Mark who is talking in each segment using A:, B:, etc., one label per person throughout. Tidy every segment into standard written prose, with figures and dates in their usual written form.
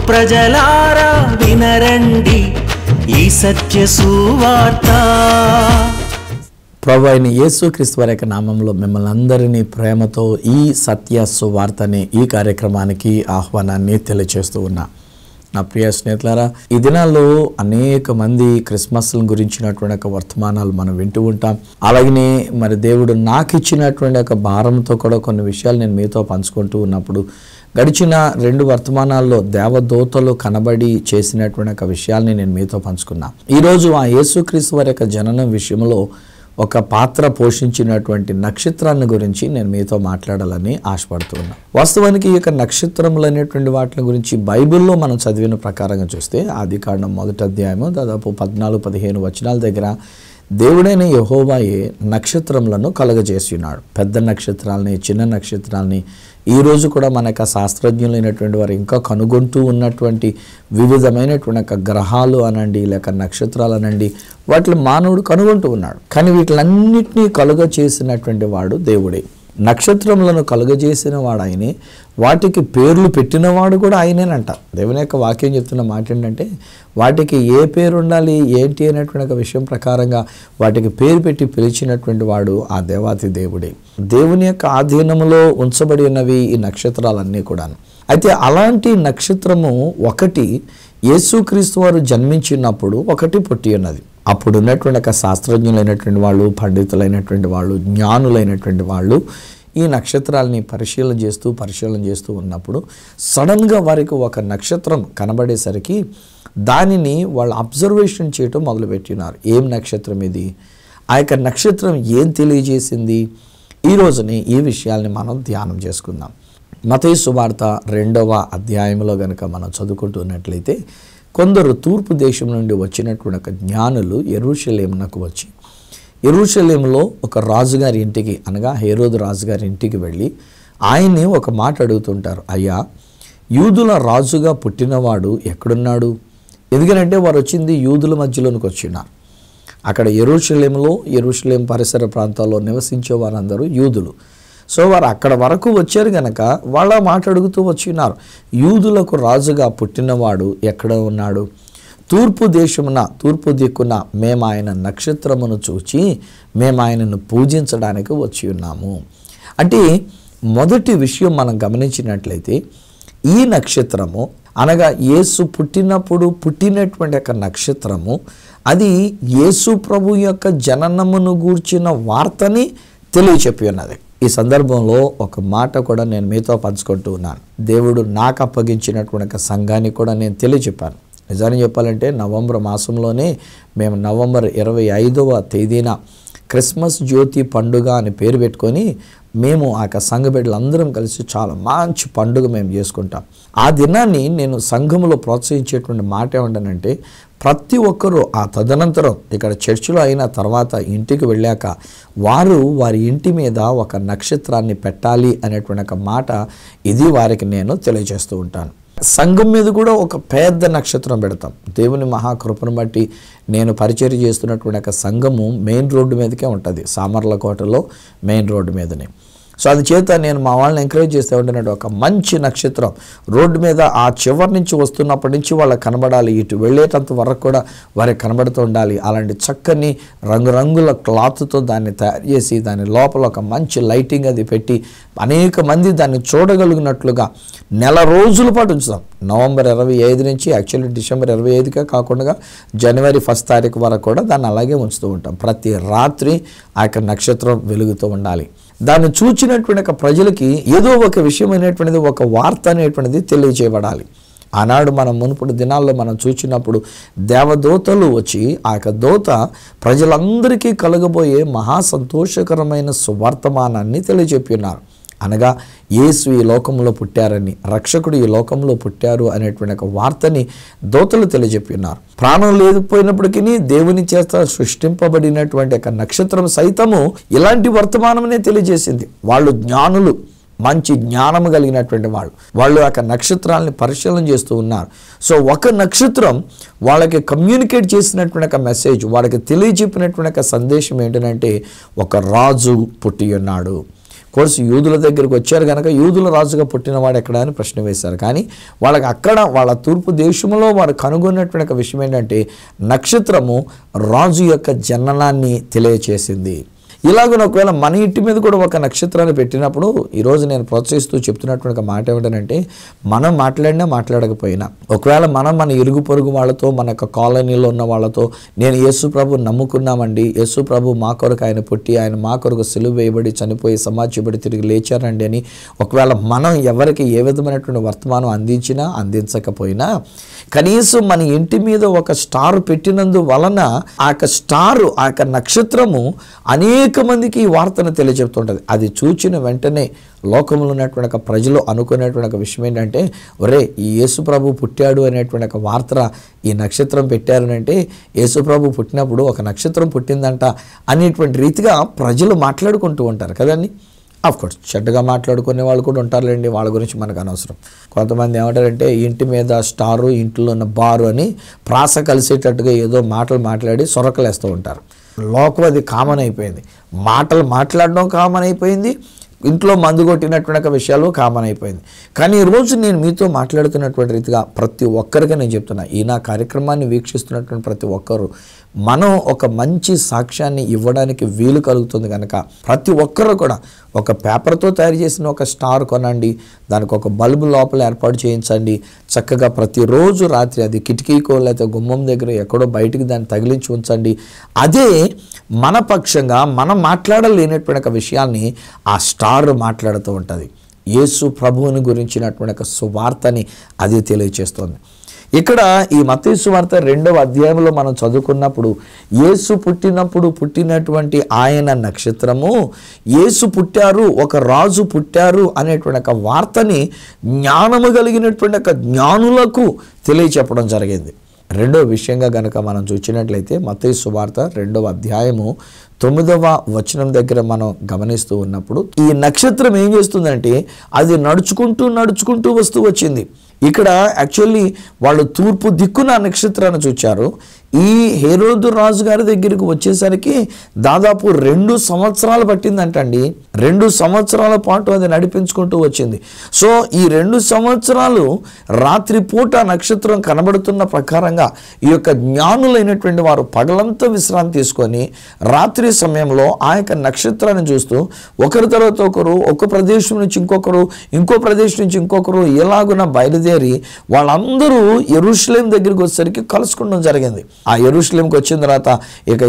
A: ప్రజలారా వినరండి ఈ సత్య సువార్త.
B: ప్రభు అయిన యేసుక్రీస్తు వారి యొక్క నామంలో మిమ్మల్ని అందరినీ ప్రేమతో ఈ సత్య సువార్తని ఈ కార్యక్రమానికి ఆహ్వానాన్ని తెలియజేస్తూ ఉన్నా. నా ప్రియ స్నేహితులారా, ఈ దినాల్లో అనేక మంది క్రిస్మస్ గురించినటువంటి ఒక వర్తమానాలు మనం వింటూ ఉంటాం. అలాగనే మరి దేవుడు నాకు ఇచ్చినటువంటి ఒక భారంతో కూడా కొన్ని విషయాలు నేను మీతో పంచుకుంటూ ఉన్నప్పుడు గడిచిన 2 వర్తమానాల్లో దేవదూతలు కనబడి చేసినటువంటి ఒక విషయాల్ని నేను మీతో పంచుకున్నా. ఈరోజు ఆ యేసుక్రీస్తు వారి యొక్క జననం విషయంలో ఒక పాత్ర పోషించినటువంటి నక్షత్రాన్ని గురించి నేను మీతో మాట్లాడాలని ఆశపడుతున్నా. వాస్తవానికి ఈ యొక్క నక్షత్రములు అనేటువంటి వాటి గురించి బైబిల్లో మనం చదివిన ప్రకారంగా చూస్తే ఆదికాండం 1వ అధ్యాయము దాదాపు 14-15 వచనాల దగ్గర దేవుడైన యెహోవాయే నక్షత్రములను కలుగజేసి ఉన్నాడు. పెద్ద నక్షత్రాలని, చిన్న నక్షత్రాలని. ఈరోజు కూడా మనకు శాస్త్రజ్ఞులైనటువంటి వారు ఇంకా కనుగొంటూ ఉన్నటువంటి వివిధమైనటువంటి గ్రహాలు అనండి, లేక నక్షత్రాలు అనండి, వాటిని మానవుడు కనుగొంటూ ఉన్నాడు. కానీ వీటిలన్నిటినీ కలుగజేసినటువంటి వాడు దేవుడే. నక్షత్రములను కలుగజేసిన వాడు ఆయనే, వాటికి పేర్లు పెట్టినవాడు కూడా ఆయనేనంట. దేవుని యొక్క వాక్యం చెప్తున్న మాట ఏంటంటే, వాటికి ఏ పేరు ఉండాలి ఏంటి అనేటువంటి ఒక విషయం ప్రకారంగా వాటికి పేరు పెట్టి పిలిచినటువంటి వాడు ఆ దేవాతి దేవుడే. దేవుని యొక్క ఆధీనంలో ఉంచబడి ఉన్నవి ఈ నక్షత్రాలన్నీ కూడాను. అయితే అలాంటి నక్షత్రము ఒకటి యేసుక్రీస్తు వారు జన్మించినప్పుడు ఒకటి పుట్టి ఉన్నది. అప్పుడు ఉన్నటువంటి ఒక శాస్త్రజ్ఞులైనటువంటి వాళ్ళు, పండితులైనటువంటి వాళ్ళు, జ్ఞానులైనటువంటి వాళ్ళు ఈ నక్షత్రాలని పరిశీలన చేస్తూ ఉన్నప్పుడు సడన్గా వారికి ఒక నక్షత్రం కనబడేసరికి దానిని వాళ్ళు అబ్జర్వేషన్ చేయటం మొదలుపెట్టినారు. ఏం నక్షత్రం ఇది? ఆ యొక్క నక్షత్రం ఏం తెలియజేసింది? ఈ రోజుని ఈ విషయాల్ని మనం ధ్యానం చేసుకుందాం. మత్తయి సువార్త 2వ అధ్యాయంలో కనుక మనం చదువుకుంటున్నట్లయితే, కొందరు తూర్పు దేశం నుండి వచ్చినటువంటి ఒక జ్ఞానులు యెరూషలేమునకు వచ్చి యెరూషలేములో ఒక రాజుగారి ఇంటికి, అనగా హేరోదు రాజుగారి ఇంటికి వెళ్ళి ఆయన్ని ఒక మాట అడుగుతుంటారు. అయ్యా, యూదుల రాజుగా పుట్టినవాడు ఎక్కడున్నాడు? ఎందుకంటే వారు వచ్చింది యూదుల మధ్యలోనికి వచ్చినారు. అక్కడ యెరూషలేం పరిసర ప్రాంతాల్లో నివసించే వారందరూ యూదులు. సో వారు అక్కడ వరకు వచ్చారు కనుక వాళ్ళ మాట అడుగుతూ వచ్చినారు. యూదులకు రాజుగా పుట్టినవాడు ఎక్కడ ఉన్నాడు? తూర్పు దిక్కున మేము ఆయన నక్షత్రమును చూచి మేము ఆయనను పూజించడానికి వచ్చి ఉన్నాము. అంటే మొదటి విషయం మనం గమనించినట్లయితే, ఈ నక్షత్రము అనగా యేసు పుట్టినటువంటి యొక్క నక్షత్రము, అది యేసు ప్రభు యొక్క జననమును గూర్చిన వార్తని తెలియచెప్పి ఉన్నది. ఈ సందర్భంలో ఒక మాట కూడా నేను మీతో పంచుకుంటూ ఉన్నాను. దేవుడు నాకు అప్పగించినటువంటి సంఘాన్ని కూడా నేను తెలియచెప్పాను. నిజాన్ని చెప్పాలంటే నవంబర్ మాసంలోనే మేము నవంబర్ 25వ తేదీన క్రిస్మస్ జ్యోతి పండుగ అని పేరు పెట్టుకొని మేము ఆ సంఘ బిడ్డలందరం కలిసి చాలా మంచి పండుగ మేము చేసుకుంటాం. ఆ దినాన్ని నేను సంఘములో ప్రోత్సహించేటువంటి మాట ఏమంటానంటే, ప్రతి ఒక్కరూ ఆ తదనంతరం ఇక్కడ చర్చిలో అయిన తర్వాత ఇంటికి వెళ్ళాక వారి ఇంటి మీద ఒక నక్షత్రాన్ని పెట్టాలి అనేటువంటి ఒక మాట ఇది వారికి నేను తెలియజేస్తూ ఉంటాను. సంఘం మీద కూడా ఒక పెద్ద నక్షత్రం పెడతాం. దేవుని మహాకృపను బట్టి నేను పరిచర్య చేస్తున్నటువంటి ఒక సంఘము మెయిన్ రోడ్డు మీదకే ఉంటుంది, సామర్లకోటలో మెయిన్ రోడ్డు మీదనే. సో అందుచేత నేను మా వాళ్ళని ఎంకరేజ్ చేస్తూ ఉంటున్నాడు, ఒక మంచి నక్షత్రం రోడ్డు మీద ఆ చివరి నుంచి వస్తున్నప్పటి నుంచి వాళ్ళకి కనబడాలి, ఇటు వెళ్ళేటంత వరకు కూడా వారికి కనబడుతూ ఉండాలి. అలాంటి చక్కని రంగురంగుల క్లాత్తో దాన్ని తయారు చేసి దాని లోపల ఒక మంచి లైటింగ్ అది పెట్టి అనేక మంది దాన్ని చూడగలిగినట్లుగా నెల రోజుల పాటు ఉంచుతాం. నవంబర్ 25 నుంచి యాక్చువల్లీ డిసెంబర్ 25కే కాకుండా జనవరి 1 తారీఖు వరకు కూడా దాన్ని అలాగే ఉంచుతూ ఉంటాం. ప్రతి రాత్రి ఆ యొక్క నక్షత్రం వెలుగుతూ ఉండాలి. దాన్ని చూచినటువంటి ప్రజలకి ఏదో ఒక విషయం అనేటువంటిది, ఒక వార్త అనేటువంటిది తెలియజేయబడాలి. ఆనాడు మనం మునుపటి దినాల్లో మనం చూచినప్పుడు దేవదూతలు వచ్చి ఆ యొక్క దూత ప్రజలందరికీ కలగబోయే మహా సంతోషకరమైన సువర్తమానాన్ని తెలియజెప్పి ఉన్నారు. అనగా యేసు ఈ లోకంలో పుట్టారని, రక్షకుడు ఈ లోకంలో పుట్టారు అనేటువంటి ఒక వార్తని దూతలు తెలియజెప్పి ఉన్నారు. ప్రాణం లేకపోయినప్పటికీ దేవుని చేత సృష్టింపబడినటువంటి ఒక నక్షత్రం సైతము ఇలాంటి వర్తమానమనే తెలియజేసింది. వాళ్ళు జ్ఞానులు, మంచి జ్ఞానము కలిగినటువంటి వాళ్ళు ఆ నక్షత్రాలని పరిశీలన చేస్తూ ఉన్నారు. సో ఒక నక్షత్రం వాళ్ళకి కమ్యూనికేట్ చేసినటువంటి ఒక మెసేజ్, వాళ్ళకి తెలియజెప్పినటువంటి ఒక సందేశం ఏంటంటే, ఒక రాజు పుట్టి ఉన్నాడు, కోర్సు యూదుల దగ్గరికి వచ్చారు కనుక యూదుల రాజుగా పుట్టినవాడు ఎక్కడ అని ప్రశ్న వేశారు. కానీ వాళ్ళకి అక్కడ వాళ్ళ తూర్పు దేశంలో వారు కనుగొన్నటువంటి ఒక విషయం ఏంటంటే నక్షత్రము రాజు యొక్క జననాన్ని తెలియచేసింది. ఇలాగ ఒకవేళ మన ఇంటి మీద కూడా ఒక నక్షత్రాన్ని పెట్టినప్పుడు ఈరోజు నేను ప్రోత్సహిస్తూ చెప్తున్నటువంటి ఒక మాట ఏమిటంటే, మనం మాట్లాడినా మాట్లాడకపోయినా ఒకవేళ మనం మన ఇరుగు పొరుగు వాళ్ళతో, మన యొక్క కాలనీలో ఉన్న వాళ్ళతో, నేను యేసు ప్రభు నమ్ముకున్నామండి, యేసు ప్రభు మా కొరకు ఆయన పుట్టి ఆయన మా కొరకు సిలువ వేయబడి చనిపోయి సమాధించబడి తిరిగి లేచారండి అని ఒకవేళ మనం ఎవరికి ఏ విధమైనటువంటి వర్తమానం అందించినా అందించకపోయినా కనీసం మన ఇంటి మీద ఒక స్టార్ పెట్టినందు వలన ఆ యొక్క స్టారు, ఆ యొక్క నక్షత్రము అనేక మందికి ఈ వార్తను తెలియజెప్తుంటుంది. అది చూచిన వెంటనే లోకంలో ఉన్నటువంటి ఒక ప్రజలు అనుకునేటువంటి ఒక విషయం ఏంటంటే, ఒరే ఈ యేసుప్రభు పుట్టాడు అనేటువంటి ఒక వార్త ఈ నక్షత్రం పెట్టారనంటే, యేసుప్రభు పుట్టినప్పుడు ఒక నక్షత్రం పుట్టిందంట అనేటువంటి రీతిగా ప్రజలు మాట్లాడుకుంటూ ఉంటారు కదండి. ఆఫ్కోర్స్ చెడ్డగా మాట్లాడుకునే వాళ్ళు కూడా ఉంటారులేండి, వాళ్ళ గురించి మనకు అనవసరం. కొంతమంది ఏమంటారంటే ఇంటి మీద స్టారు, ఇంట్లో ఉన్న బారు అని ప్రాస కలిసేటట్టుగా ఏదో మాటలు మాట్లాడి సొరకలేస్తూ ఉంటారు. లోకం అది కామన్ అయిపోయింది. మాటలు మాట్లాడడం కామన్ అయిపోయింది, ఇంట్లో మందు కొట్టినటువంటి విషయాలు కామన్ అయిపోయింది. కానీ ఈరోజు నేను మీతో మాట్లాడుతున్నటువంటి రీతిగా ప్రతి ఒక్కరికి నేను చెప్తున్నా, ఈ నా కార్యక్రమాన్ని వీక్షిస్తున్నటువంటి ప్రతి ఒక్కరు మనం ఒక మంచి సాక్ష్యాన్ని ఇవ్వడానికి వీలు కలుగుతుంది కనుక ప్రతి ఒక్కరు కూడా ఒక పేపర్తో తయారు చేసిన ఒక స్టార్ కొనండి, దానికి ఒక బల్బు లోపల ఏర్పాటు చేయించండి. చక్కగా ప్రతిరోజు రాత్రి అది కిటికీకో లేకపోతే గుమ్మం దగ్గర ఎక్కడో బయటికి దాన్ని తగిలించి ఉంచండి. అదే మన పక్షంగా మనం మాట్లాడలేనటువంటి ఒక విషయాల్ని ఆ స్టార్ మాట్లాడుతూ ఉంటుంది. యేసు ప్రభువుని గురించినటువంటి ఒక సువార్తని అది తెలియచేస్తుంది. ఇక్కడ ఈ మత్తయి సువార్త 2వ అధ్యాయంలో మనం చదువుకున్నప్పుడు యేసు పుట్టినప్పుడు పుట్టినటువంటి ఆయన నక్షత్రము, యేసు పుట్టారు, ఒక రాజు పుట్టారు అనేటువంటి ఒక వార్తని జ్ఞానము కలిగినటువంటి ఒక జ్ఞానులకు తెలియచెప్పడం జరిగింది. రెండో విషయంగా గనక మనం చూసినట్లయితే మత్తయి సువార్త 2వ అధ్యాయము 9వ వచనం దగ్గర మనం గమనిస్తూ ఉన్నప్పుడు ఈ నక్షత్రం ఏం చేస్తుందంటే అది నడుచుకుంటూ వస్తూ వచ్చింది. ఇక్కడ యాక్చువల్లీ వాళ్ళు తూర్పు దిక్కున నక్షత్రాన్ని చూచారు. ఈ హేరోదు రాజు గారి దగ్గరికి వచ్చేసరికి దాదాపు 2 సంవత్సరాలు పట్టిందంటండి. 2 సంవత్సరాల పాటు అది నడిపించుకుంటూ వచ్చింది. సో ఈ 2 సంవత్సరాలు రాత్రిపూట నక్షత్రం కనబడుతున్న ప్రకారంగా ఈ యొక్క జ్ఞానులైనటువంటి వారు పగలంతా విశ్రాంతి తీసుకొని రాత్రి సమయంలో ఆ యొక్క నక్షత్రాన్ని చూస్తూ ఒకరి తర్వాత ఒకరు, ఒక ప్రదేశం నుంచి ఇంకొకరు, ఇంకో ప్రదేశం నుంచి ఇంకొకరు ఎలాగున బయలుదేరి వాళ్ళందరూ యెరూషలేం దగ్గరికి వచ్చేసరికి కలుసుకోవడం జరిగింది. ఆ యెరూషలేంకి వచ్చిన తర్వాత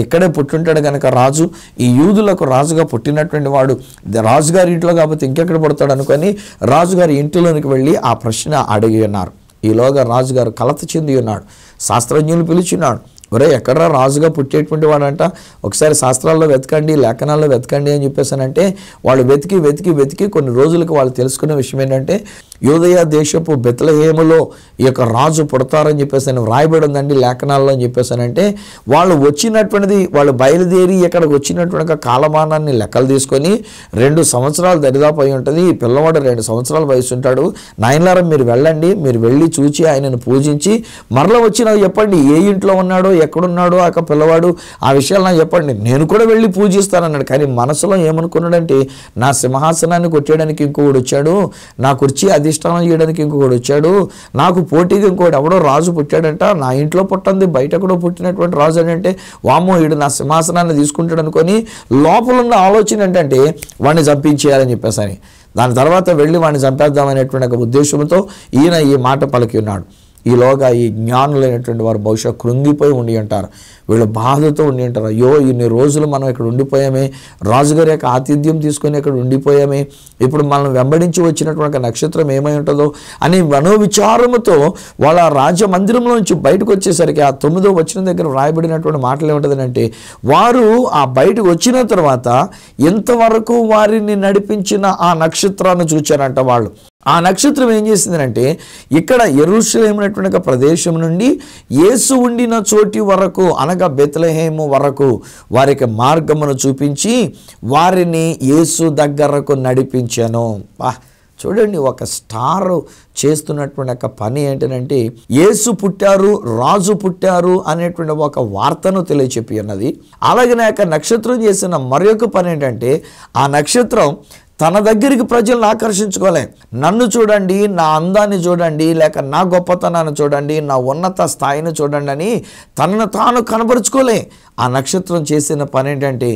B: ఇక్కడే పుట్టుంటాడు కనుక రాజు, ఈ యూదులకు రాజుగా పుట్టినటువంటి వాడు రాజుగారి ఇంట్లో కాకపోతే ఇంకెక్కడ పుడతాడు అనుకొని రాజుగారి ఇంటిలోనికి వెళ్ళి ఆ ప్రశ్న అడిగి ఉన్నారు. ఈలోగా రాజుగారు కలత చెంది ఉన్నాడు. శాస్త్రజ్ఞులు పిలిచినాడు, ఒరే ఎక్కడరా రాజుగా పుట్టేటువంటి వాడంట, ఒకసారి శాస్త్రాల్లో వెతకండి, లేఖనాల్లో వెతకండి అని చెప్పేసానంటే వాళ్ళు వెతికి కొన్ని రోజులకు వాళ్ళు తెలుసుకున్న విషయం ఏంటంటే యూదయ దేశపు బెత్లెహేములో ఈ యొక్క రాజు పుడతారని చెప్పేసి వ్రాయబడి ఉందండి లేఖనాల్లో అని చెప్పేసానంటే వాళ్ళు వచ్చినటువంటిది, వాళ్ళు బయలుదేరి ఇక్కడికి వచ్చినటువంటి కాలమానాన్ని లెక్కలు తీసుకొని 2 సంవత్సరాలు దరిదాపు అయి ఉంటుంది. ఈ పిల్లవాడు 2 సంవత్సరాల వయసు ఉంటాడు. నాయనలారా మీరు వెళ్ళండి, మీరు వెళ్ళి చూచి ఆయనను పూజించి మరలా వచ్చి నాకు చెప్పండి ఏ ఇంట్లో ఉన్నాడో, ఎక్కడున్నాడో ఆ పిల్లవాడు, ఆ విషయాలు నాకు చెప్పండి, నేను కూడా వెళ్ళి పూజిస్తానన్నాడు. కానీ మనసులో ఏమనుకున్నాడంటే నా సింహాసనాన్ని కొట్టేయడానికి ఇంకొకడు వచ్చాడు, నా కుర్చీ అధిష్టానం చేయడానికి ఇంకొకడు వచ్చాడు, నాకు పోటీగా ఇంకోటి ఎవడో రాజు పుట్టాడంట, నా ఇంట్లో పుట్టింది బయట కూడా పుట్టినటువంటి రాజు అంటే వామ్మో వీడు నా సింహాసనాన్ని తీసుకుంటాడు అనుకొని లోపల ఉన్న ఆలోచన ఏంటంటే వాడిని చంపించేయాలని చెప్పేసని దాని తర్వాత వెళ్ళి వాడిని చంపేద్దామనేటువంటి ఒక ఉద్దేశంతో ఈయన ఈ మాట పలికి ఉన్నాడు. ఈలోగా ఈ జ్ఞానులైనటువంటి వారు బహుశా కృంగిపోయి ఉండి అంటారు, వీళ్ళు బాధతో ఉండి అంటారు, అయ్యో ఇన్ని రోజులు మనం ఇక్కడ ఉండిపోయామే, రాజుగారి యొక్క ఆతిథ్యం తీసుకొని ఇక్కడ ఉండిపోయామే, ఇప్పుడు మనం వెంబడించి వచ్చినటువంటి నక్షత్రం ఏమై ఉంటుందో అని మనోవిచారముతో వాళ్ళ రాజమందిరంలో నుంచి బయటకు వచ్చేసరికి ఆ 9వ వచనం దగ్గర వ్రాయబడినటువంటి మాటలు ఏముంటుందంటే వారు ఆ బయటకు వచ్చిన తర్వాత ఎంతవరకు వారిని నడిపించిన ఆ నక్షత్రాన్ని చూచారంట. వాళ్ళు ఆ నక్షత్రం ఏం చేసిందంటే ఇక్కడ యెరూషలేము అనేటువంటి ప్రదేశం నుండి యేసు ఉండిన చోటి వరకు అనగా బెత్లెహేము వరకు వారికి మార్గమును చూపించి వారిని యేసు దగ్గరకు నడిపించాను. చూడండి, ఒక స్టార్ చేస్తున్నటువంటి ఒక పని ఏంటంటే యేసు పుట్టారు, రాజు పుట్టారు అనేటువంటి ఒక వార్తను తెలియచెప్పి ఉన్నది. అలాగే ఆ నక్షత్రం చేసిన మరొక పని ఏంటంటే ఆ నక్షత్రం తన దగ్గరికి ప్రజలను ఆకర్షించుకోలే. నన్ను చూడండి, నా అందాన్ని చూడండి, లేక నా గొప్పతనాన్ని చూడండి, నా ఉన్నత స్థాయిని చూడండి అని తనను తాను కనబరుచుకోలే. ఆ నక్షత్రం చేసిన పని ఏంటంటే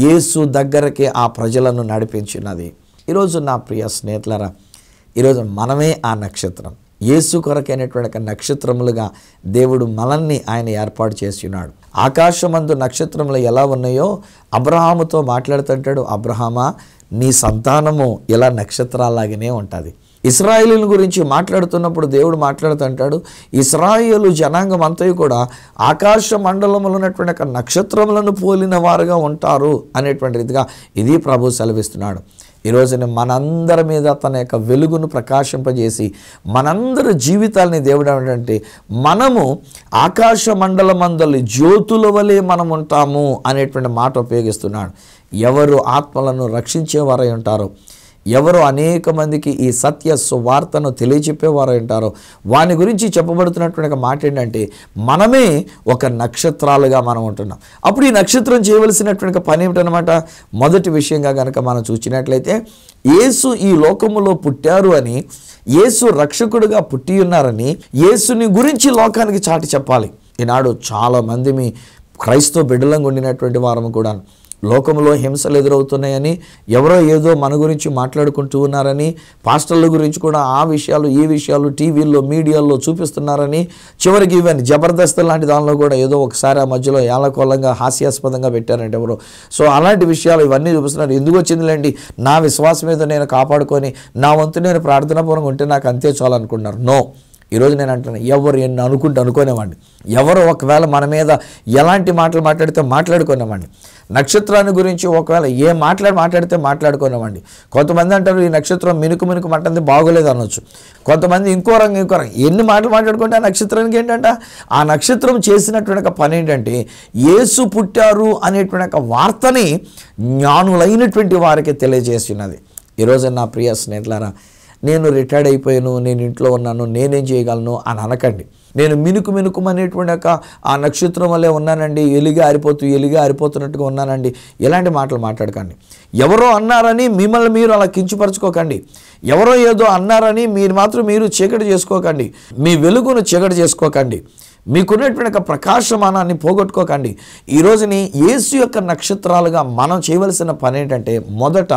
B: యేసు దగ్గరకే ఆ ప్రజలను నడిపించినది. ఈరోజు నా ప్రియ స్నేహితులారా, ఈరోజు మనమే ఆ నక్షత్రం. యేసు కొరకైనటువంటి నక్షత్రములుగా దేవుడు మనల్ని ఆయన ఏర్పాటు చేసి ఉన్నాడు. ఆకాశమందు నక్షత్రములు ఎలా ఉన్నాయో అబ్రహాముతో మాట్లాడుతుంటాడు, అబ్రహామా నీ సంతానము ఇలా నక్షత్రాలాగానే ఉంటుంది. ఇశ్రాయేలుల గురించి మాట్లాడుతున్నప్పుడు దేవుడు మాట్లాడుతుంటాడు, ఇశ్రాయేలు జనాంగం అంతా కూడా ఆకాశ మండలంలో ఉన్నటువంటి నక్షత్రములను పోలిన వారుగా ఉంటారు అనేటువంటి రీతిగా ఇది ప్రభు సెలవిస్తున్నాడు. ఈరోజున మనందరి మీద తన యొక్క వెలుగును ప్రకాశింపజేసి మనందరి జీవితాలని దేవుడు ఏంటంటే మనము ఆకాశ మండలమందలి జ్యోతుల వలె మనం ఉంటాము అనేటువంటి మాట ఉపయోగిస్తున్నాడు. ఎవరు ఆత్మలను రక్షించేవారై ఉంటారో, ఎవరు అనేక మందికి ఈ సత్య సువార్తను తెలియచెప్పేవారు ఉంటారో వాని గురించి చెప్పబడుతున్నటువంటి మాట ఏంటంటే మనమే ఒక నక్షత్రాలుగా మనం ఉంటున్నాం. అప్పుడు ఈ నక్షత్రం చేయవలసినటువంటి పని ఏమిటనమాట? మొదటి విషయంగా కనుక మనం చూసినట్లయితే యేసు ఈ లోకములో పుట్టారు అని, యేసు రక్షకుడుగా పుట్టి ఉన్నారని, యేసుని గురించి లోకానికి చాటి చెప్పాలి. ఈనాడు చాలామంది మీ క్రైస్తవ బిడ్డలంగా ఉండినటువంటి వారము కూడా లోకంలో హింసలు ఎదురవుతున్నాయని, ఎవరో ఏదో మన గురించి మాట్లాడుకుంటూ ఉన్నారని, పాస్టర్ల గురించి కూడా ఆ విషయాలు ఈ విషయాలు టీవీల్లో మీడియాల్లో చూపిస్తున్నారని, చివరికి ఈవెన్ జబర్దస్త్ లాంటి దానిలో కూడా ఏదో ఒకసారి ఆ మధ్యలో ఏలకోలంగా హాస్యాస్పదంగా పెట్టారంటే ఎవరు. సో అలాంటి విషయాలు ఇవన్నీ చూపిస్తున్నారు. ఎందుకు వచ్చిందిలేండి, నా విశ్వాసం మీద నేను కాపాడుకొని నా వంతు నేను ప్రార్థనాపూర్వకంగా ఉంటే నాకు అంతే చాలు అనుకుంటున్నారు. నో, ఈరోజు నేను అంటున్నాను, ఎవరు ఎన్ని అనుకునేవాడిని, ఎవరు ఒకవేళ మన మీద ఎలాంటి మాటలు మాట్లాడితే మాట్లాడుకునేవాడిని, నక్షత్రాన్ని గురించి ఒకవేళ ఏ మాట్లాడితే మాట్లాడుకునేవాడిని. కొంతమంది అంటారు ఈ నక్షత్రం మినుకు మంటంది బాగోలేదు అనొచ్చు, కొంతమంది ఇంకో రంగు ఎన్ని మాటలు మాట్లాడుకుంటే ఆ నక్షత్రానికి ఏంటంట, ఆ నక్షత్రం చేసినటువంటి పని ఏంటంటే యేసు పుట్టారు అనేటువంటి వార్తని జ్ఞానులైనటువంటి వారికి తెలియజేస్తున్నది. ఈరోజు నా ప్రియ స్నేహితులారా, నేను రిటైర్డ్ అయిపోయాను, నేను ఇంట్లో ఉన్నాను, నేనేం చేయగలను అని అనకండి. నేను మినుకు అనేటువంటి ఆ నక్షత్రం వల్లే ఉన్నానండి, ఎలిగా ఆరిపోతున్నట్టుగా ఉన్నానండి, ఎలాంటి మాటలు మాట్లాడకండి. ఎవరో అన్నారని మిమ్మల్ని మీరు అలా కించపరచుకోకండి. ఎవరో ఏదో అన్నారని మీరు చీకటి చేసుకోకండి. మీ వెలుగును చీకటి చేసుకోకండి. మీకున్నటువంటి ప్రకాశమానాన్ని పోగొట్టుకోకండి. ఈరోజుని యేసు యొక్క నక్షత్రాలుగా మనం చేయవలసిన పని ఏంటంటే మొదట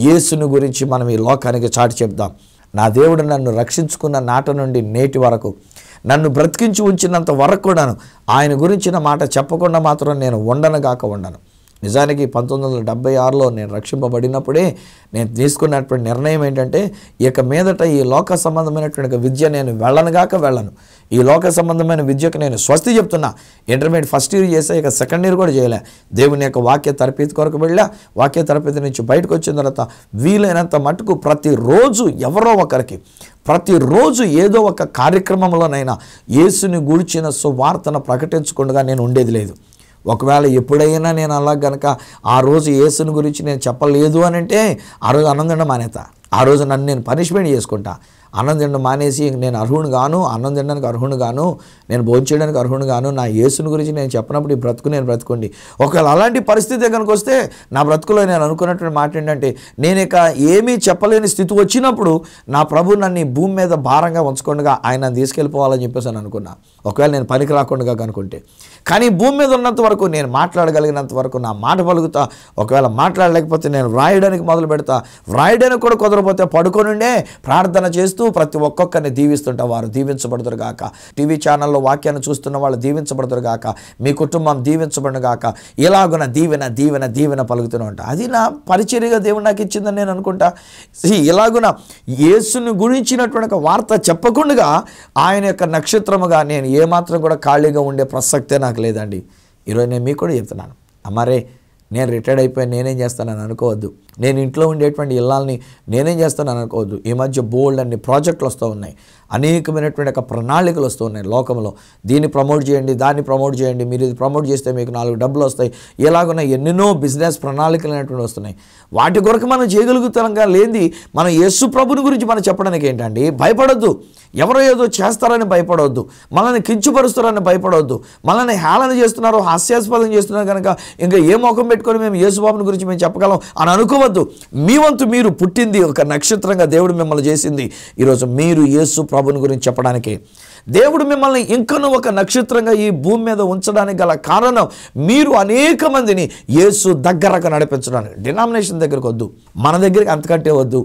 B: యేసుని గురించి మనం ఈ లోకానికి చాటి చెప్దాం. నా దేవుడు నన్ను రక్షించుకున్న నాటి నుండి నేటి వరకు, నన్ను బ్రతికించి ఉంచినంత వరకు కూడాను ఆయన గురించిన మాట చెప్పకుండా మాత్రం నేను ఉండను. నిజానికి 1976లో నేను రక్షింపబడినప్పుడే నేను తీసుకున్నటువంటి నిర్ణయం ఏంటంటే ఇక మీదట ఈ లోక సంబంధమైనటువంటి విద్య నేను వెళ్ళను. ఈ లోక సంబంధమైన విద్యకు నేను స్వస్తి చెప్తున్నా. ఇంటర్మీడియట్ ఫస్ట్ ఇయర్ చేసా, ఇక సెకండ్ ఇయర్ కూడా చేయలే. దేవుని యొక్క వాక్య తరపతి కొరకు వెళ్ళా. వాక్య తరపతి నుంచి బయటకు వచ్చిన తర్వాత వీలైనంత మటుకు ప్రతిరోజు ఎవరో ఒకరికి, ప్రతిరోజు ఏదో ఒక కార్యక్రమంలోనైనా యేసుని గూర్చిన సువార్తను ప్రకటించకుండా నేను ఉండేది లేదు. ఒకవేళ ఎప్పుడైనా నేను అలా గనక ఆ రోజు యేసుని గురించి నేను చెప్పలేదు అని అంటే ఆ రోజు అన్నం తినడం మానేతా. ఆ రోజు నన్ను నేను పనిష్మెంట్ చేసుకుంటా. అన్నం తినడం మానేసి నేను అర్హుడు గాను, అన్నం తినడానికి అర్హుడు గాను, నేను భోజనం చేయడానికి అర్హుడు గాను, నా యేసుని గురించి నేను చెప్పినప్పుడు ఈ బ్రతుకు నేను బ్రతుకోండి. ఒకవేళ అలాంటి పరిస్థితి కనుక వస్తే నా బ్రతుకులో నేను అనుకున్నటువంటి మాట ఏంటంటే నేను ఇక ఏమీ చెప్పలేని స్థితి వచ్చినప్పుడు నా ప్రభు నన్ను ఈ భూమి మీద భారంగా ఉంచకుండా ఆయన తీసుకెళ్ళిపోవాలని చెప్పేసి అని అనుకున్నా. ఒకవేళ నేను పనికి రాకుండా కనుకుంటే, కానీ భూమి మీద ఉన్నంత వరకు నేను మాట్లాడగలిగినంత వరకు నా మాట పలుకుతా. ఒకవేళ మాట్లాడలేకపోతే నేను వ్రాయడానికి మొదలు పెడతా. వ్రాయడానికి కూడా కుదరపోతే పడుకోనుండే ప్రార్థన చేస్తూ ప్రతి ఒక్కొక్కరిని దీవిస్తుంటా. వారు దీవించబడుదురు గాక. టీవీ ఛానల్లో వాక్యాన్ని చూస్తున్న వాళ్ళు దీవించబడుదురు గాక. మీ కుటుంబం దీవించబడును గాక. ఇలాగున దీవెన పలుకుతూనే ఉంటా. అది నా పరిచర్యగా దేవుడు నాకు ఇచ్చిందని నేను అనుకుంటా. ఇలాగున యేసుని గురించినటువంటి వార్త చెప్పకుండా ఆయన యొక్క నక్షత్రముగా నేను ఏమాత్రం కూడా ఖాళీగా ఉండే ప్రసక్తే నాకు లేదండి. ఈరోజు నేను మీకు కూడా చెప్తున్నాను, అమ్మారే నేను రిటైర్డ్ అయిపోయి నేనేం చేస్తానని అనుకోవద్దు. నేను ఇంట్లో ఉండేటువంటి ఇళ్ళని నేనేం చేస్తానని అనుకోవద్దు. ఈ మధ్య బోల్డ్ అన్ని ప్రాజెక్టులు వస్తూ ఉన్నాయి, అనేకమైనటువంటి ప్రణాళికలు వస్తూ ఉన్నాయి లోకంలో. దీన్ని ప్రమోట్ చేయండి, దాన్ని ప్రమోట్ చేయండి, మీరు ఇది ప్రమోట్ చేస్తే మీకు 4 డబ్బులు వస్తాయి, ఇలాగున్న ఎన్నెన్నో బిజినెస్ ప్రణాళికలు అనేటువంటి వస్తున్నాయి. వాటి కొరకు మనం చేయగలుగుతాంగా లేనిది మనం యేసు ప్రభుని గురించి మనం చెప్పడానికి ఏంటండి? భయపడొద్దు. ఎవరో ఏదో చేస్తారని భయపడవద్దు, మనల్ని కించుపరుస్తారని భయపడవద్దు, మనల్ని హేళన చేస్తున్నారు, హాస్యాస్పదం చేస్తున్నారు కనుక ఇంకా ఏ ముఖం పెట్టుకొని మేము యేసు బాబుని గురించి మేము చెప్పగలం అని అనుకోవద్దు. వద్దు. మీ వంతు మీరు పుట్టింది ఒక నక్షత్రంగా దేవుడు మిమ్మల్ని చేసింది. ఈరోజు మీరు యేసు ప్రభుని గురించి చెప్పడానికి దేవుడు మిమ్మల్ని ఇంకనూ ఒక నక్షత్రంగా ఈ భూమి మీద ఉంచడానికి గల కారణం మీరు అనేక మందిని యేసు దగ్గరకు నడిపించడానికి. డినామినేషన్ దగ్గరకు వద్దు, మన దగ్గరికి అంతకంటే వద్దు.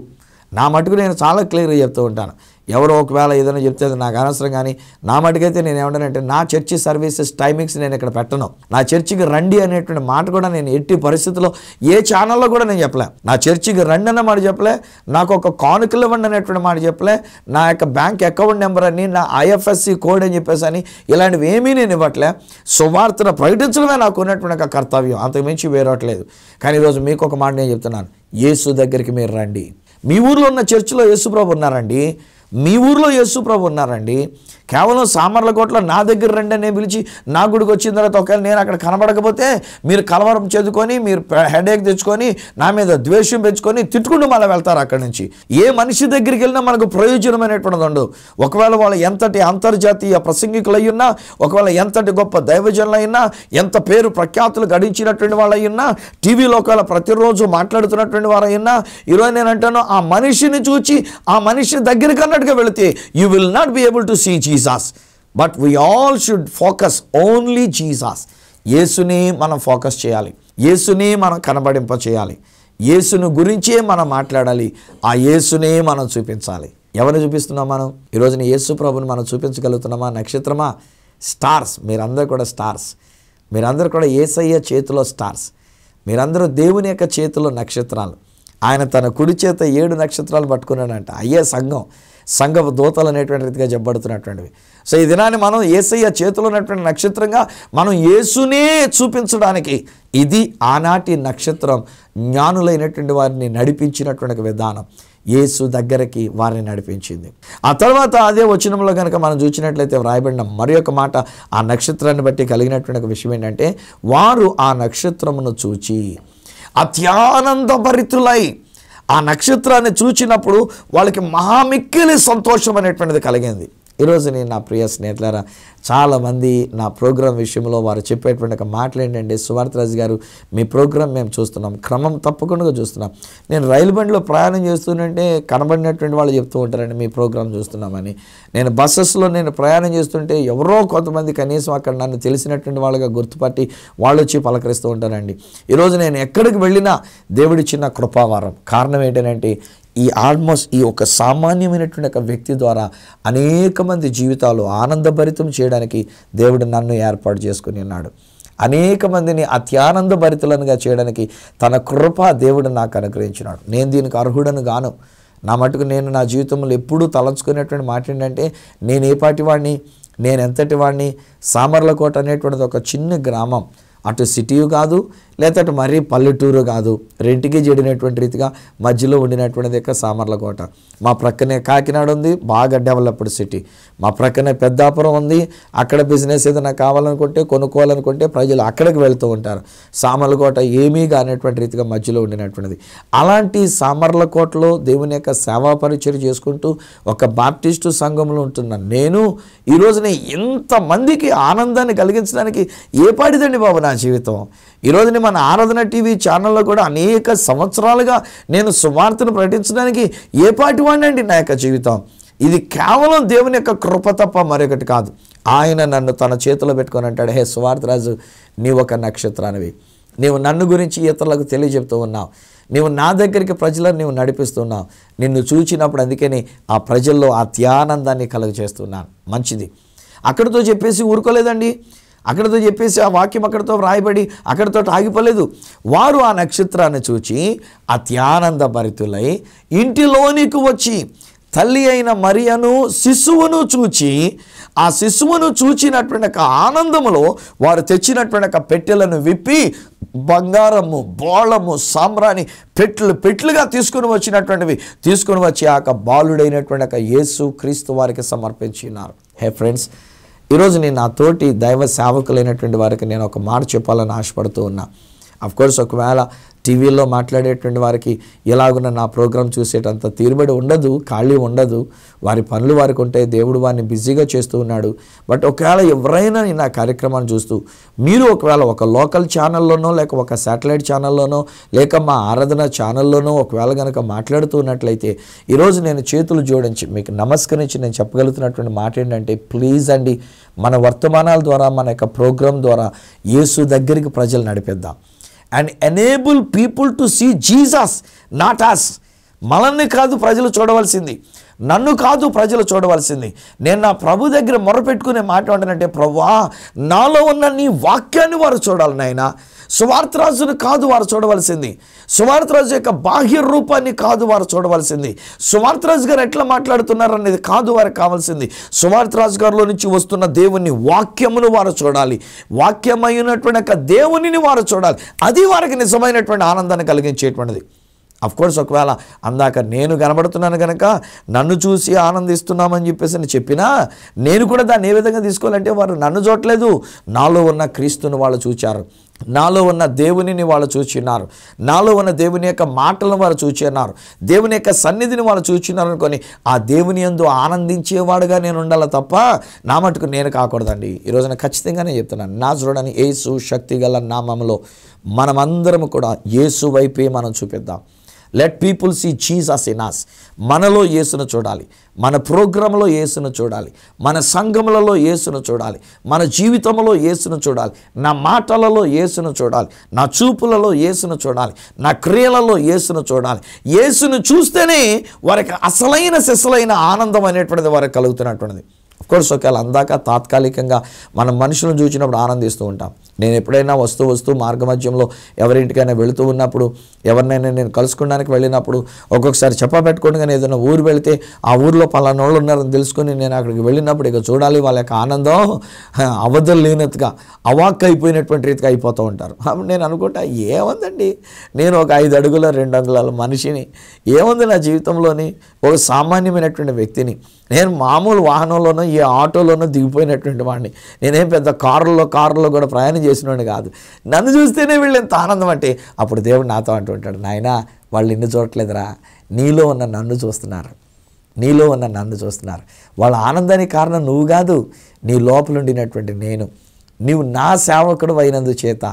B: నా మటుకు నేను చాలా క్లియర్గా చెప్తూ ఉంటాను. ఎవరో ఒకవేళ ఏదైనా చెప్తే అది నాకు అనవసరం. కానీ నా మటుకైతే నేను ఏమంటానంటే నా చర్చి సర్వీసెస్ టైమింగ్స్ నేను ఇక్కడ పెట్టను. నా చర్చికి రండి అనేటువంటి మాట కూడా నేను ఎట్టి పరిస్థితుల్లో ఏ ఛానల్లో కూడా నేను చెప్పలే. నా చర్చికి రండి అన్న మాట చెప్పలే, నాకు ఒక కానుకలు ఇవ్వండి అనేటువంటి మాట చెప్పలే, నా యొక్క బ్యాంక్ అకౌంట్ నెంబర్ అని, నా IFSC కోడ్ అని చెప్పేసి అని ఇలాంటివి ఏమీ నేను ఇవ్వట్లే. సువార్తను ప్రకటించడమే నాకు ఉన్నటువంటి ఒక కర్తవ్యం, అంతకుమించి వేరట్లేదు. కానీ ఈరోజు మీకు ఒక మాట నేను చెప్తున్నాను, యేసు దగ్గరికి మీరు రండి. మీ ఊర్లో ఉన్న చర్చిలో యేసుప్రభు ఉన్నారండి, మీ ఊర్లో యేసుప్రభు ఉన్నారండి. కేవలం సామర్లకోటలో నా దగ్గర రండి అనే పిలిచి నా గుడికి వచ్చిన తర్వాత ఒకవేళ నేను అక్కడ కనబడకపోతే మీరు కలవరం చెందుకొని, మీరు హెడేక్ తెచ్చుకొని, నా మీద ద్వేషం పెంచుకొని తిట్టుకుంటూ మళ్ళీ వెళ్తారు అక్కడి నుంచి. ఏ మనిషి దగ్గరికి వెళ్ళినా మనకు ప్రయోజనమైనటువంటిది ఉండదు. ఒకవేళ వాళ్ళు ఎంతటి అంతర్జాతీయ ప్రసంగికులు అయ్యున్నా, ఒకవేళ ఎంతటి గొప్ప దైవజనులు అయినా, ఎంత పేరు ప్రఖ్యాతులు గడించినటువంటి వాళ్ళు అయ్యున్నా, టీవీలో ఒకవేళ ప్రతిరోజు మాట్లాడుతున్నటువంటి వారు అయినా, ఈరోజు నేను అంటాను ఆ మనిషిని చూచి ఆ మనిషి దగ్గరికి అన్నట్టుగా వెళితే you will not be able to see Jesus. But we all should focus only Jesus. యేసుని మనం ఫోకస్ చేయాలి, యేసుని మనం కనబడింప చేయాలి, యేసును గురించే మనం మాట్లాడాలి, ఆ యేసునే మనం చూపించాలి. ఎవరిని చూపిస్తున్నాం మనం? ఈరోజున యేసు ప్రభుని మనం చూపించగలుగుతున్నామా? నక్షత్రమా? స్టార్స్. మీరందరూ కూడా స్టార్స్, మీరందరూ కూడా యేసయ్య చేతిలో స్టార్స్, మీరందరూ దేవుని యొక్క చేతిలో నక్షత్రాలు. ఆయన తన కుడి చేత 7 నక్షత్రాలు పట్టుకున్నాడంట. అయ్యే సంఘపు దూతలు అనేటువంటి రీతిగా చెప్పబడుతున్నటువంటివి. సో ఈ దినాన్ని మనం యేసయ్య చేతిలో ఉన్నటువంటి నక్షత్రంగా మనం యేసునే చూపించడానికి ఇది ఆనాటి నక్షత్రం జ్ఞానులైనటువంటి వారిని నడిపించినటువంటి విధానం. యేసు దగ్గరికి వారిని నడిపించింది. ఆ తర్వాత అదే వచనంలో కనుక మనం చూసినట్లయితే వ్రాయబడిన మరి ఒక మాట ఆ నక్షత్రాన్ని బట్టి కలిగినటువంటి ఒక విషయం ఏంటంటే, వారు ఆ నక్షత్రమును చూచి అత్యానందభరితులై, ఆ నక్షత్రాన్ని చూచినప్పుడు వాళ్ళకి మహామిక్కిలి సంతోషం అనేటువంటిది కలిగింది. ఈరోజు నేను నా ప్రియ స్నేహితులారా, చాలామంది నా ప్రోగ్రాం విషయంలో వారు చెప్పేటువంటి ఒక మాటలు ఏంటంటే, సువార్తరాజు గారు మీ ప్రోగ్రాం మేము చూస్తున్నాం, క్రమం తప్పకుండా చూస్తున్నాం. నేను రైలు బండిలో ప్రయాణం చేస్తుంటే కనబడినటువంటి వాళ్ళు చెప్తూ ఉంటారండి మీ ప్రోగ్రాం చూస్తున్నామని. నేను బస్సెస్లో నేను ప్రయాణం చేస్తుంటే ఎవరో కొంతమంది కనీసం అక్కడ నన్ను తెలిసినటువంటి వాళ్ళగా గుర్తుపట్టి వాళ్ళు వచ్చి పలకరిస్తూ ఉంటారండి. ఈరోజు నేను ఎక్కడికి వెళ్ళినా దేవుడిచ్చిన కృపావారం. కారణం ఏంటంటే ఈ ఒక సామాన్యమైనటువంటి ఒక వ్యక్తి ద్వారా అనేక మంది జీవితాలు ఆనందభరితం చేయడానికి దేవుడు నన్ను ఏర్పాటు చేసుకుని ఉన్నాడు. అనేక మందిని అత్యానందభరితులనుగా చేయడానికి తన కృప దేవుడు నాకు అనుగ్రహించినాడు. నేను దీనికి అర్హుడను గాను. నా మటుకు నేను నా జీవితంలో ఎప్పుడూ తలంచుకునేటువంటి మాట ఏంటంటే, నేను ఏ పాటి వాడిని, నేను ఎంతటి వాడిని. సామర్లకోట అనేటువంటిది ఒక చిన్న గ్రామం, అటు సిటీ కాదు లేకపోతే మరీ పల్లెటూరు కాదు, రెంటికి చెడినటువంటి రీతిగా మధ్యలో ఉండినటువంటిది యొక్క సామర్లకోట. మా ప్రక్కనే కాకినాడ ఉంది, బాగా డెవలప్డ్ సిటీ. మా ప్రక్కనే పెద్దాపురం ఉంది, అక్కడ బిజినెస్ ఏదైనా కావాలనుకుంటే కొనుక్కోవాలనుకుంటే ప్రజలు అక్కడికి వెళ్తూ ఉంటారు. సామర్లకోట ఏమీ కానటువంటి రీతిగా మధ్యలో ఉండినటువంటిది. అలాంటి సామర్లకోటలో దేవుని యొక్క సేవా పరిచయం చేసుకుంటూ ఒక బాప్టిస్టు సంఘంలో ఉంటున్నాను నేను. ఈరోజున ఎంతమందికి ఆనందాన్ని కలిగించడానికి ఏ పాటిదండి బాబు నా జీవితం. ఈరోజున మన ఆరాధన టీవీ ఛానల్లో కూడా అనేక సంవత్సరాలుగా నేను సువార్తను ప్రకటించడానికి ఏ పాటి వాడినండి నా యొక్క జీవితం. ఇది కేవలం దేవుని యొక్క కృప తప్ప మరొకటి కాదు. ఆయన నన్ను తన చేతిలో పెట్టుకొని అంటాడు, హే సువార్తరాజు, నీవు ఒక నక్షత్రానివి, నీవు నన్ను గురించి ఇతరులకు తెలియజెప్తూ ఉన్నావు, నీవు నా దగ్గరికి ప్రజలను నీవు నడిపిస్తున్నావు, నిన్ను చూచినప్పుడు అందుకని ఆ ప్రజల్లో అత్యానందాన్ని కలుగజేస్తున్నాను. మంచిది. అక్కడితో చెప్పేసి ఊరుకోలేదండి, అక్కడితో చెప్పేసి ఆ వాక్యం అక్కడితో వ్రాయబడి అక్కడితో ఆగిపోలేదు. వారు ఆ నక్షత్రాన్ని చూచి అత్యానందభరితులై ఇంటిలోనికి వచ్చి తల్లి అయిన మరియను శిశువును చూచి, ఆ శిశువును చూచినటువంటి ఒక ఆనందములో వారు తెచ్చినటువంటి ఒక పెట్టెలను విప్పి బంగారము, బోళము, సాంబ్రాణి పెట్లుగా తీసుకుని వచ్చి ఆ బాలుడైనటువంటి ఒక యేసు క్రీస్తు వారికి సమర్పించినారు. హే ఫ్రెండ్స్, ఈరోజు నేను నా తోటి దైవ సేవకులైనటువంటి వారికి నేను ఒక మాట చెప్పాలని ఆశపడుతూ ఉన్నా. అఫ్కోర్స్ ఒకవేళ టీవీలో మాట్లాడేటువంటి వారికి ఎలాగున్న నా ప్రోగ్రాం చూసేటంత తీరుబడి ఉండదు, ఖాళీ ఉండదు. వారి పనులు వారికి ఉంటే దేవుడు వారిని బిజీగా చేస్తూ ఉన్నాడు. బట్ ఒకవేళ ఎవరైనా నా కార్యక్రమాన్ని చూస్తూ మీరు ఒకవేళ ఒక లోకల్ ఛానల్లోనో లేక ఒక శాటిలైట్ ఛానల్లోనో లేక మా ఆరాధన ఛానల్లోనో ఒకవేళ కనుక మాట్లాడుతూ ఉన్నట్లయితే ఈరోజు నేను చేతులు జోడించి మీకు నమస్కరించి నేను చెప్పగలుగుతున్నటువంటి మాట ఏంటంటే, ప్లీజ్ అండి, మన వర్తమానాల ద్వారా మన యొక్క ప్రోగ్రాం ద్వారా యేసు దగ్గరికి ప్రజలు నడిపిద్దాం. And enable people to see Jesus, not us. మనల్ని కాదు ప్రజలు చూడవలసింది, నన్ను కాదు ప్రజలు చూడవలసింది. నేను నా ప్రభు దగ్గర మొరపెట్టుకునే మాట ఏంటంటే, ప్రభువా నాలో ఉన్న నీ వాక్యాన్ని వారు చూడాలి నాయనా. సువార్తరాజును కాదు వారు చూడవలసింది, సువార్తరాజు యొక్క బాహ్య రూపాన్ని కాదు వారు చూడవలసింది, సువార్తరాజు గారు ఎట్లా మాట్లాడుతున్నారు అనేది కాదు వారికి కావాల్సింది. సువార్తరాజు గారిలో నుంచి వస్తున్న దేవుని వాక్యమును వారు చూడాలి, వాక్యమైనటువంటి యొక్క దేవునిని వారు చూడాలి. అది వారికి నిజమైనటువంటి ఆనందాన్ని కలిగించేటువంటిది. అఫ్కోర్స్ ఒకవేళ అందాక నేను కనబడుతున్నాను కనుక నన్ను చూసి ఆనందిస్తున్నామని చెప్పేసి చెప్పినా నేను కూడా దాన్ని ఏ విధంగా తీసుకోవాలంటే, వారు నన్ను చూడలేదు, నాలో ఉన్న క్రీస్తుని వాళ్ళు చూచారు, నాలో ఉన్న దేవునిని వాళ్ళు చూచిన్నారు, నాలో ఉన్న దేవుని యొక్క మాటలను వారు చూచిన్నారు, దేవుని యొక్క సన్నిధిని వాళ్ళు చూచినారు అనుకొని ఆ దేవుని యందు ఆనందించేవాడుగా నేను ఉండాలి తప్ప నా మటుకు నేను కాకూడదండి. ఈరోజున ఖచ్చితంగానే చెప్తున్నాను, నాజరుడని యేసు శక్తి గల నామములో మనమందరం కూడా యేసు వైపే మనం చూపిద్దాం. Let people see Jesus in us. మనలో యేసును చూడాలి, మన ప్రోగ్రాంలో యేసును చూడాలి, మన సంఘములలో యేసును చూడాలి, మన జీవితంలో యేసును చూడాలి, నా మాటలలో యేసును చూడాలి, నా చూపులలో యేసును చూడాలి, నా క్రియలలో యేసును చూడాలి. యేసును చూస్తేనే వారికి అసలైన సిసలైన ఆనందం అనేటువంటిది వారికి కలుగుతున్నటువంటిది. కోర్స్ ఒకవేళ అందాక తాత్కాలికంగా మనం మనుషులను చూసినప్పుడు ఆనందిస్తూ ఉంటాం. నేను ఎప్పుడైనా వస్తూ మార్గమధ్యంలో ఎవరింటికైనా వెళుతూ ఉన్నప్పుడు, ఎవరినైనా నేను కలుసుకోవడానికి వెళ్ళినప్పుడు, ఒక్కొక్కసారి చెప్పబెట్టుకోవడానికి ఏదైనా ఊరు వెళితే ఆ ఊరిలో పలానా వాళ్ళు ఉన్నారని తెలుసుకొని నేను అక్కడికి వెళ్ళినప్పుడు ఇక చూడాలి వాళ్ళ యొక్క ఆనందం అవధులు లేనట్టుగా అవాక్ అయిపోయినటువంటి రీతిగా అయిపోతూ ఉంటారు. నేను అనుకుంటా, ఏముందండి, నేను ఒక 5 అడుగుల 2 అంగుళాల మనిషిని, ఏముంది నా జీవితంలోని, ఒక సామాన్యమైనటువంటి వ్యక్తిని, నేను మామూలు వాహనంలోనో ఏ ఆటోలోనో దిగిపోయినటువంటి వాడిని, నేనేం పెద్ద కారులో కూడా ప్రయాణం చేసినవాడిని కాదు. నన్ను చూస్తేనే వీళ్ళు ఎంత ఆనందం అంటే, అప్పుడు దేవుడు నాతో అంటూ ఉంటాడు, నాయనా వాళ్ళు నిన్ను చూడట్లేదురా, నీలో ఉన్న నన్ను చూస్తున్నారు, నీలో ఉన్న నన్ను చూస్తున్నారు. వాళ్ళ ఆనందానికి కారణం నువ్వు కాదు, నీ లోపల ఉండినటువంటి నేను. నీవు నా సేవకుడు అయినందు చేత,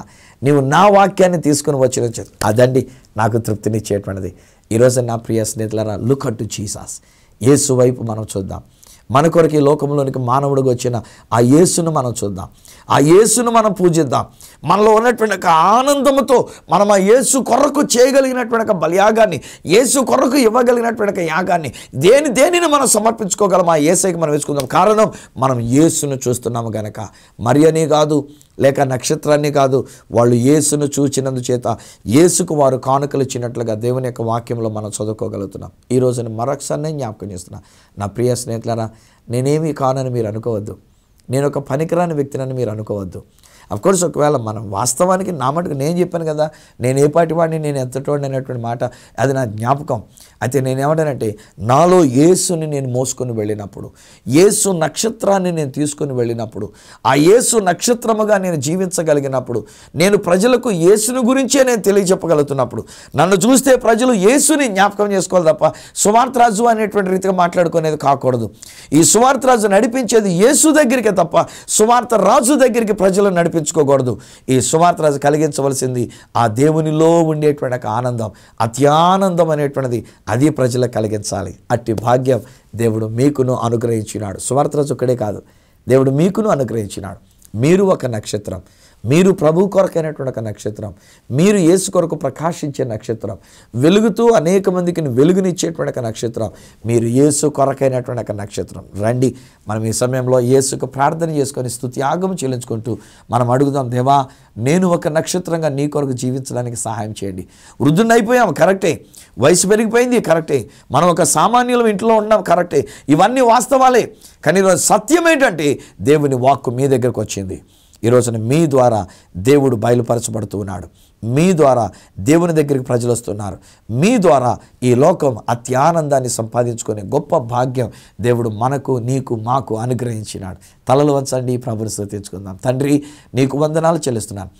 B: నీవు నా వాక్యాన్ని తీసుకుని వచ్చిన చేత, అదండి నాకు తృప్తినిచ్చేటువంటిది. ఈరోజు నా ప్రియ స్నేహితులారా, లుక్ అట్ టు జీసస్. యేసు వైపు మనం చూద్దాం. మన కొరకు ఈ లోకంలోనికి మానవుడిగా వచ్చిన ఆ యేసును మనం చూద్దాం, ఆ యేసును మనం పూజిద్దాం. మనలో ఉన్నటువంటి ఒక ఆనందంతో మనం ఆ యేసు కొరకు చేయగలిగినటువంటి ఒక బలియాగాన్ని, యేసు కొరకు ఇవ్వగలిగినటువంటి ఒక యాగాన్ని, దేనిని మనం సమర్పించుకోగలం ఆ యేసుకి మనం వేసుకుందాం. కారణం మనం యేసును చూస్తున్నాము గనక. మరియని కాదు, లేక నక్షత్రాన్ని కాదు, వాళ్ళు యేసును చూచినందు చేత యేసుకు వారు కానుకలు ఇచ్చినట్లుగా దేవుని యొక్క వాక్యంలో మనం చదువుకోగలుగుతున్నాం. ఈ రోజున మరొకసారి నేను జ్ఞాపకం చేస్తున్నా, నా ప్రియ స్నేహితులారా, నేనేమీ కానని మీరు అనుకోవద్దు, నేను ఒక పనికిరాని వ్యక్తినని మీరు అనుకోవద్దు. అఫ్కోర్స్ ఒకవేళ మనం వాస్తవానికి నా మటుకు నేను చెప్పాను కదా, నేను ఏ పాటి వాడిని, నేను ఎంతటోడిని అనేటువంటి మాట అది నా జ్ఞాపకం. అయితే నేనేమంటానంటే, నాలో యేసుని నేను మోసుకొని వెళ్ళినప్పుడు, యేసు నక్షత్రాన్ని నేను తీసుకొని వెళ్ళినప్పుడు, ఆ యేసు నక్షత్రముగా నేను జీవించగలిగినప్పుడు, నేను ప్రజలకు యేసుని గురించే నేను తెలియజెప్పగలుగుతున్నప్పుడు, నన్ను చూస్తే ప్రజలు యేసుని జ్ఞాపకం చేసుకోవాలి తప్ప సువార్తరాజు అనేటువంటి రీతిగా మాట్లాడుకునేది కాకూడదు. ఈ సువార్తరాజు నడిపించేది యేసు దగ్గరికే తప్ప సువార్త రాజు దగ్గరికి ప్రజలు నడిపించుకోకూడదు. ఈ సువార్తరాజు కలిగించవలసింది ఆ దేవునిలో ఉండేటువంటి ఆనందం, అత్యానందం అనేటువంటిది అది ప్రజలకు కలిగించాలి. అట్టి భాగ్యం దేవుడు మీకును అనుగ్రహించినాడు. సువార్తరాజు ఒక్కడే కాదు, దేవుడు మీకును అనుగ్రహించినాడు. మీరు ఒక నక్షత్రం, మీరు ప్రభు కొరకైనటువంటి ఒక నక్షత్రం, మీరు యేసు కొరకు ప్రకాశించే నక్షత్రం, వెలుగుతూ అనేక మందికి వెలుగునిచ్చేటువంటి ఒక నక్షత్రం, మీరు యేసు కొరకైనటువంటి ఒక నక్షత్రం. రండి, మనం ఈ సమయంలో యేసుకు ప్రార్థన చేసుకొని స్తుత్యాగం చెల్లించుకుంటూ మనం అడుగుదాం, దేవా నేను ఒక నక్షత్రంగా నీ కొరకు జీవించడానికి సహాయం చేయండి. వృద్ధుని అయిపోయాం, కరెక్టే, వయసు పెరిగిపోయింది, కరెక్టే, మనం ఒక సామాన్యుల ఇంట్లో ఉన్నాం, కరెక్టే, ఇవన్నీ వాస్తవాలే. కానీ ఈరోజు సత్యం ఏంటంటే దేవుని వాక్కు మీ దగ్గరకు వచ్చింది. ఈ రోజున మీ ద్వారా దేవుడు బయలుపరచబడుతూ ఉన్నాడు, మీ ద్వారా దేవుని దగ్గరికి ప్రజలు వస్తున్నారు, మీ ద్వారా ఈ లోకం అత్యానందాన్ని సంపాదించుకునే గొప్ప భాగ్యం దేవుడు మనకు, నీకు, మాకు అనుగ్రహించినాడు. తలలు వంచండి, ప్రభుని స్తుతించుకుందాం. తండ్రి నీకు వందనాలు చెల్లిస్తున్నాను.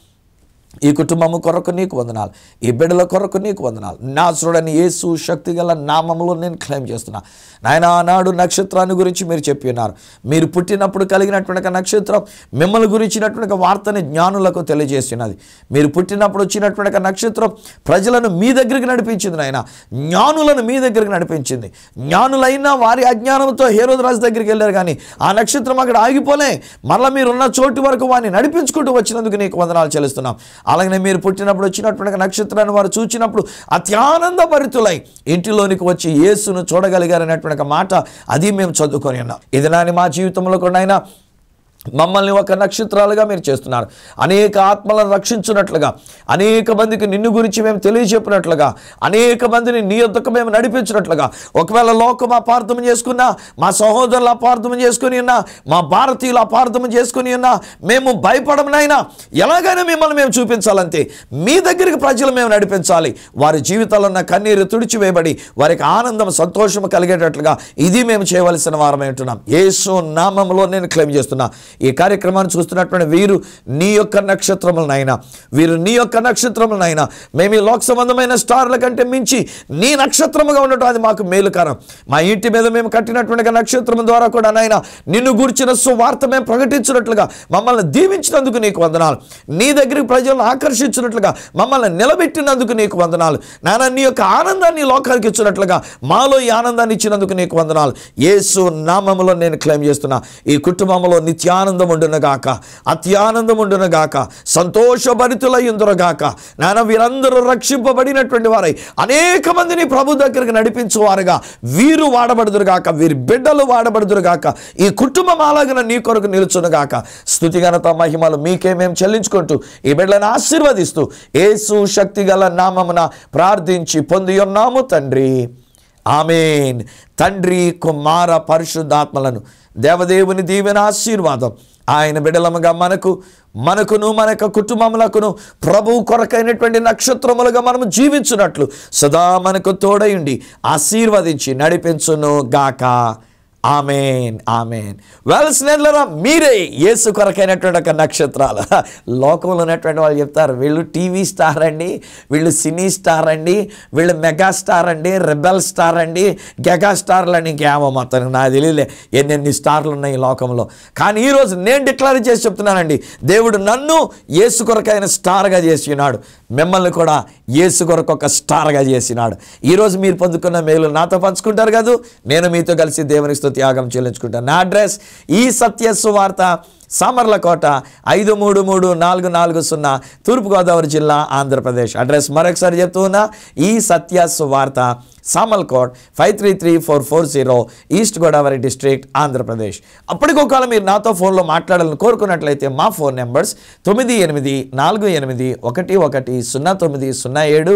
B: ఈ కుటుంబము కొరకు నీకు వందనాలు, ఈ బిడ్డల కొరకు నీకు వందనాలు. నాజరుడైన యేసు శక్తిగల నామములో నేను క్లెయిమ్ చేస్తున్నా. నాయన, ఆనాడు నక్షత్రాన్ని గురించి మీరు చెప్పి ఉన్నారు. మీరు పుట్టినప్పుడు కలిగినటువంటి నక్షత్రం మిమ్మల్ని గురించినటువంటి వార్తని జ్ఞానులకు తెలియజేస్తున్నది. మీరు పుట్టినప్పుడు వచ్చినటువంటి నక్షత్రం ప్రజలను మీ దగ్గరికి నడిపించింది. నాయన, జ్ఞానులను మీ దగ్గరికి నడిపించింది. జ్ఞానులైనా వారి అజ్ఞానంతో హేరోదు రాజు దగ్గరికి వెళ్ళారు, కానీ ఆ నక్షత్రం అక్కడ ఆగిపోలే. మరలా మీరున్న చోటు వరకు వారిని నడిపించుకుంటూ వచ్చినందుకు నీకు వందనాలు చెల్లిస్తున్నాం. అలాగనే మీరు పుట్టినప్పుడు వచ్చినటువంటి నక్షత్రాన్ని వారు చూచినప్పుడు అత్యానందభరితులై ఇంటిలోనికి వచ్చి యేసును చూడగలిగారనేటువంటి మాట అది మేము చదువుకొని ఉన్నాం. ఇది నాని మా జీవితంలో కూడా అయినా మమ్మల్ని ఒక నక్షత్రాలుగా మీరు చేస్తున్నారు. అనేక ఆత్మలను రక్షించున్నట్లుగా, అనేక మందికి నిన్ను గురించి మేము తెలియజెప్పినట్లుగా, అనేక మందిని నీ యొద్దకు మేము నడిపించినట్లుగా, ఒకవేళ లోకం అపార్థం చేసుకున్నా, మా సహోదరులు అపార్థం చేసుకుని ఉన్నా, మా భారతీయులు అపార్థం చేసుకుని ఉన్నా, మేము భయపడమునైనా ఎలాగైనా మిమ్మల్ని మేము చూపించాలంతే. మీ దగ్గరికి ప్రజలు మేము నడిపించాలి. వారి జీవితాల్లో ఉన్న కన్నీరు తుడిచివేయబడి వారికి ఆనందం, సంతోషం కలిగేటట్లుగా ఇది మేము చేయవలసిన వారమై ఉంటున్నాం. యేసు నామములో నేను క్లెయిమ్ చేస్తున్నా. ఈ కార్యక్రమాన్ని చూస్తున్నటువంటి వీరు నీ యొక్క నక్షత్రములనైనా, వీరు నీ యొక్క నక్షత్రములనైనా, మేము ఈ లోక సంబంధమైన స్టార్ల కంటే మించి నీ నక్షత్రముగా ఉండటం అది మాకు మేలుకరం. మా ఇంటి మీద మేము కట్టినటువంటి నక్షత్రం ద్వారా కూడా నాయన నిన్ను గూర్చిన సువార్త మేము ప్రకటించినట్లుగా మమ్మల్ని దీవించినందుకు నీకు వందనాలు. నీ దగ్గరికి ప్రజలను ఆకర్షించినట్లుగా మమ్మల్ని నిలబెట్టినందుకు నీకు వందనాలు. నాయన, నీ యొక్క ఆనందాన్ని లోకానికి ఇచ్చినట్లుగా మాలో ఈ ఆనందాన్ని ఇచ్చినందుకు నీకు వందనాలు. యేసు నామములో నేను క్లెయిమ్ చేస్తున్నా. ఈ కుటుంబంలో నిత్యానందం ఉండునుగాక, అత్యానందం ఉండునుగాక, సంతోషభరితులయ్యుందురుగాక. నాయన, వీరందరూ రక్షింపబడినటువంటి వారై అనేక మందిని ప్రభు దగ్గరికి నడిపించువారుగా వీరు వాడబడుదురుగాక, వీరి బిడ్డలు వాడబడుదురుగాక. ఈ కుటుంబం అలాగన నీ కొరకు నిలుచునుగాక. స్తుతి ఘనత మహిమలు మీకే మేము చెల్లించుకుంటూ ఈ బిడ్డలను ఆశీర్వదిస్తూ యేసు శక్తిగల నామమున ప్రార్థించి పొంది ఉన్నాము తండ్రి. ఆమేన్. తండ్రి, కుమార, పరిశుద్ధాత్మలను దేవదేవుని దీవెన ఆశీర్వాదం ఆయన బిడ్డలముగా మనకును మన యొక్క కుటుంబములకును ప్రభువు కొరకైనటువంటి నక్షత్రములుగా మనము జీవించున్నట్లు సదా మనకు తోడయుండి ఆశీర్వదించి నడిపించును గాక. Amen, amen. వెల్ స్నేహితులారా, మీరే యేసు కొరకైనటువంటి ఒక నక్షత్రాలు. లోకంలో ఉన్నటువంటి వాళ్ళు చెప్తారు, వీళ్ళు టీవీ స్టార్ అండి, వీళ్ళు సినీ స్టార్ అండి, వీళ్ళు మెగా స్టార్ అండి, రెబెల్ స్టార్ అండి, గెగా స్టార్లు అని. ఇంకేమో మొత్తానికి నాకు తెలియలే ఎన్నెన్ని స్టార్లు ఉన్నాయి ఈ లోకంలో. కానీ ఈరోజు నేను డిక్లేర్ చేసి చెప్తున్నానండి, దేవుడు నన్ను యేసు కొరకైన స్టార్గా చేసి ఉన్నాడు, మిమ్మల్ని కూడా యేసు కొరకు ఒక స్టార్గా చేసినాడు. ఈరోజు మీరు పొందుకున్న మేలు నాతో పంచుకుంటారు కదా, నేను మీతో కలిసి దేవునికి త్యాగం చెల్లించుకుంటాను. నా అడ్రస్ ఈ సత్య సువార్త, సామర్లకోట 533440, తూర్పుగోదావరి జిల్లా, ఆంధ్రప్రదేశ్. అడ్రస్ మరొకసారి చెప్తూ ఉన్నా, ఈ సత్య సువార్త, సామర్లకోట్ 533440, ఈస్ట్ గోదావరి డిస్ట్రిక్ట్, ఆంధ్రప్రదేశ్. అప్పటికొకవేళ మీరు నాతో ఫోన్లో మాట్లాడాలని కోరుకున్నట్లయితే మా ఫోన్ నెంబర్స్ 9848110907, 9440040992,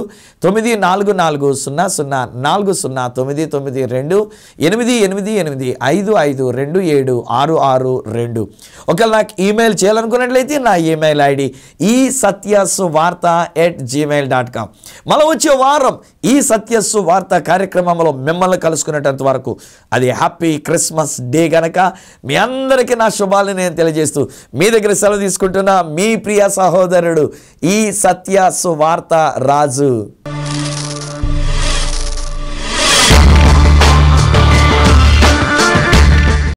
B: 8885527662. ఒకవేళ నాకు ఈమెయిల్ చేయాలనుకున్నట్లయితే నా ఈమెయిల్ ఐడి isatyaSuvartha@gmail.com. మళ్ళీ వచ్చే వారం ఈ సత్యసువార్త కార్యక్రమంలో మిమ్మల్ని కలుసుకునేటంత వరకు అది హ్యాపీ క్రిస్మస్ డే గనక మీ అందరికీ నా శుభాలను నేను తెలియజేస్తూ మీ దగ్గర సెలవు తీసుకుంటున్నా మీ ప్రియ సహోదరుడు ఈ సత్యసువార్త రాజు.